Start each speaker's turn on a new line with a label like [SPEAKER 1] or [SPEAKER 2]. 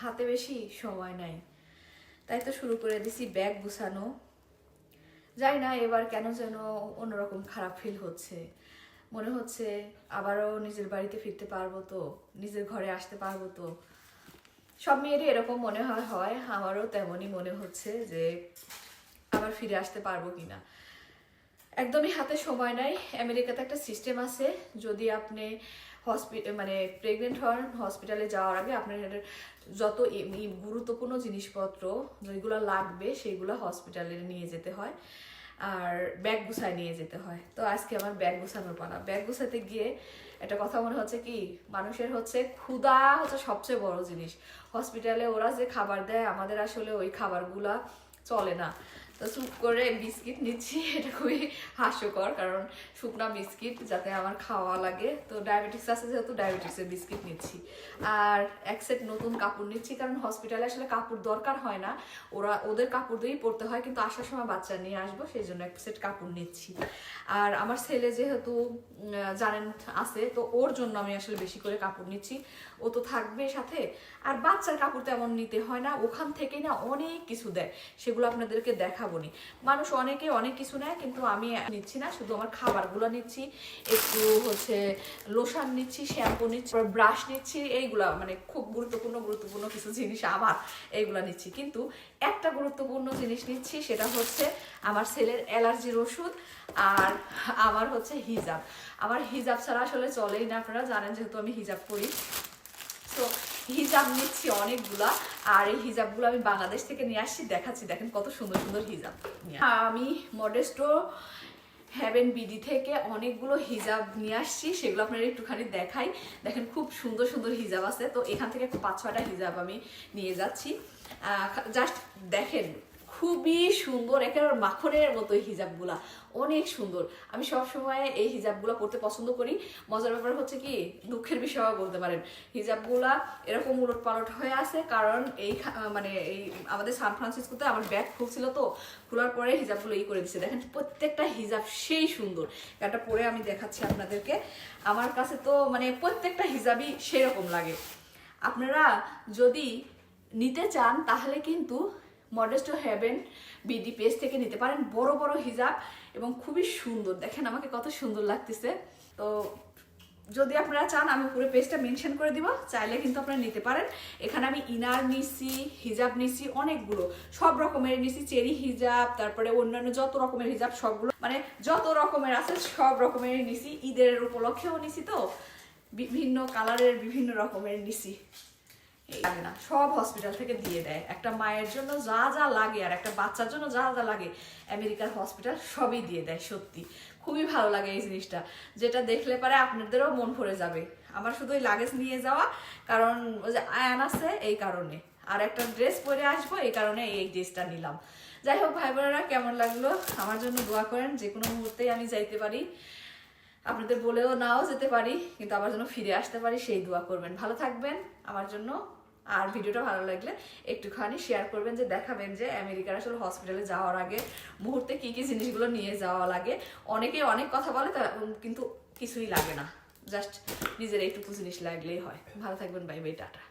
[SPEAKER 1] হাতে বেশি সময় নাই, তাই তো শুরু করে দিছি ব্যাগ গুছানো। যাই না, এবার কেন যেন অন্যরকম খারাপ ফিল হচ্ছে। মনে হচ্ছে আবারও নিজের বাড়িতে ফিরতে পারবো তো, নিজের ঘরে আসতে পারবো তো। সব মেয়েরই এরকম মনে হয়, আমারও তেমনই মনে হচ্ছে যে আবার ফিরে আসতে পারবো কিনা। একদমই হাতে সময় নাই। আমেরিকাতে একটা সিস্টেম আছে, যদি আপনি মানে প্রেগনেন্ট হন, হসপিটালে যাওয়ার আগে আপনার যত গুরুত্বপূর্ণ জিনিসপত্র যেগুলো লাগবে সেগুলো হসপিটালে নিয়ে যেতে হয়, আর ব্যাগ গুছায় নিয়ে যেতে হয়। তো আজকে আমার ব্যাগ গুছানোর পালা। ব্যাগ গুছাতে গিয়ে একটা কথা মনে হচ্ছে কি, মানুষের হচ্ছে ক্ষুধা হচ্ছে সবচেয়ে বড় জিনিস। হসপিটালে ওরা যে খাবার দেয় আমাদের আসলে ওই খাবারগুলা চলে না। তো চুপ করে বিস্কিট নিচ্ছি, এটা খুবই হাস্যকর, কারণ শুকনা বিস্কিট যাতে আমার খাওয়া লাগে। তো ডায়াবেটিস আছে যেহেতু ডায়াবেটিসের বিস্কিট নিচ্ছি। আর এক সেট নতুন কাপড় নিচ্ছি, কারণ হসপিটালে আসলে কাপড় দরকার হয় না, ওদের কাপড় দিয়েই পরতে হয়, কিন্তু আসার সময় বাচ্চা নিয়ে আসবো সেই জন্য এক সেট কাপড় নিচ্ছি। আর আমার ছেলে যেহেতু জানেন আছে, তো ওর জন্য আমি আসলে বেশি করে কাপড় নিচ্ছি, ও তো থাকবে সাথে। আর বাচ্চার কাপড় তেমন নিতে হয় না, ওখান থেকেই না অনেক কিছু দেয়, সেগুলো আপনাদেরকে দেখাবো নি। মানুষ অনেকে অনেক কিছু নেয়, কিন্তু আমি নিচ্ছি না, শুধু আমার খাবারগুলো নিচ্ছি, একটু হচ্ছে লোশন নিচ্ছি, শ্যাম্পু নিচ্ছি, ব্রাশ নিচ্ছি, এইগুলা মানে খুব গুরুত্বপূর্ণ কিছু জিনিস আমার এইগুলা নিচ্ছি। কিন্তু একটা গুরুত্বপূর্ণ জিনিস নিচ্ছি, সেটা হচ্ছে আমার ছেলের অ্যালার্জির ওষুধ, আর আমার হচ্ছে হিজাব। আমার হিজাব ছাড়া আসলে চলেই না, আপনারা জানেন যেহেতু আমি হিজাব পরি। তো হিজাব নিচ্ছি অনেকগুলা, আর এই হিজাবগুলো আমি বাংলাদেশ থেকে নিয়ে আসছি, দেখাচ্ছি, দেখেন কত সুন্দর সুন্দর হিজাব। আমি মডেস্টো হ্যাভেন বিডি থেকে অনেকগুলো হিজাব নিয়ে আসছি, সেগুলো আপনারা একটুখানি দেখাই। দেখেন খুব সুন্দর সুন্দর হিজাব আছে, তো এখান থেকে 5-6টা হিজাব আমি নিয়ে যাচ্ছি। জাস্ট দেখেন খুবই সুন্দর, একেবারে মাখনের মতো এই হিজাবগুলা, অনেক সুন্দর। আমি সব সময় এই হিজাবগুলা পরতে পছন্দ করি। মজার ব্যাপার হচ্ছে কি, দুঃখের বিষয়ও বলতে পারেন, হিজাবগুলা এরকম উলট পালট হয়ে আছে, কারণ এই মানে এই আমাদের সান ফ্রান্সিসকোতে আমার ব্যাগ খুলছিল, তো খোলার পরে হিজাবগুলো করে দিচ্ছে। দেখেন প্রত্যেকটা হিজাব সেই সুন্দর, একটা পরে আমি দেখাচ্ছি আপনাদেরকে। আমার কাছে তো মানে প্রত্যেকটা হিজাবই সেরকম লাগে। আপনারা যদি নিতে চান তাহলে কিন্তু মডেস্টো হ্যাভেন বিডি পেজ থেকে নিতে পারেন, বড় বড় হিজাব এবং খুবই সুন্দর। দেখেন আমাকে কত সুন্দর লাগতেছে। তো যদি আপনারা চান আমি পুরো পেজটা মেনশন করে দিব, চাইলে কিন্তু আপনারা নিতে পারেন। এখানে আমি ইনার নিছি, হিজাব নিছি অনেকগুলো, সব রকমের নিছি, চেরি হিজাব, তারপরে অন্যান্য যত রকমের হিজাব সবগুলো, মানে যত রকমের আছে সব রকমের নিছি। ঈদের উপলক্ষেও নিছি, তো বিভিন্ন কালারের বিভিন্ন রকমের নিছি। লাগে না, সব হসপিটাল থেকে দিয়ে দেয়। একটা মায়ের জন্য যা যা লাগে আর একটা বাচ্চার জন্য যা যা লাগে আমেরিকার হসপিটাল সবই দিয়ে দেয়। সত্যি খুবই ভালো লাগে এই জিনিসটা, যেটা দেখলে পারে আপনাদেরও মন ভরে যাবে। আমার শুধু ওই লাগেজ নিয়ে যাওয়া, কারণ ওই যে আয়ান আছে এই কারণে, আর একটা ড্রেস পরে আসবো এই কারণে এই ড্রেসটা নিলাম। যাই হোক ভাই বোনেরা, কেমন লাগলো আমার জন্য দোয়া করেন, যে কোনো মুহূর্তেই আমি যাইতে পারি, আপনাদের বলেও নাও যেতে পারি, কিন্তু আমার জন্য ফিরে আসতে পারি, সেই দোয়া করবেন। ভালো থাকবেন আমার জন্য। আর ভিডিওটা ভালো লাগলে একটুখানি শেয়ার করবেন, যে দেখাবেন যে আমেরিকার আসলে হসপিটালে যাওয়ার আগে মুহূর্তে কি কি জিনিসগুলো নিয়ে যাওয়া লাগে। অনেকে অনেক কথা বলে, কিন্তু কিছুই লাগে না, জাস্ট নিজের এইটুকু জিনিস লাগলেই হয়। ভালো থাকবেন, বাই বাই, টাটা।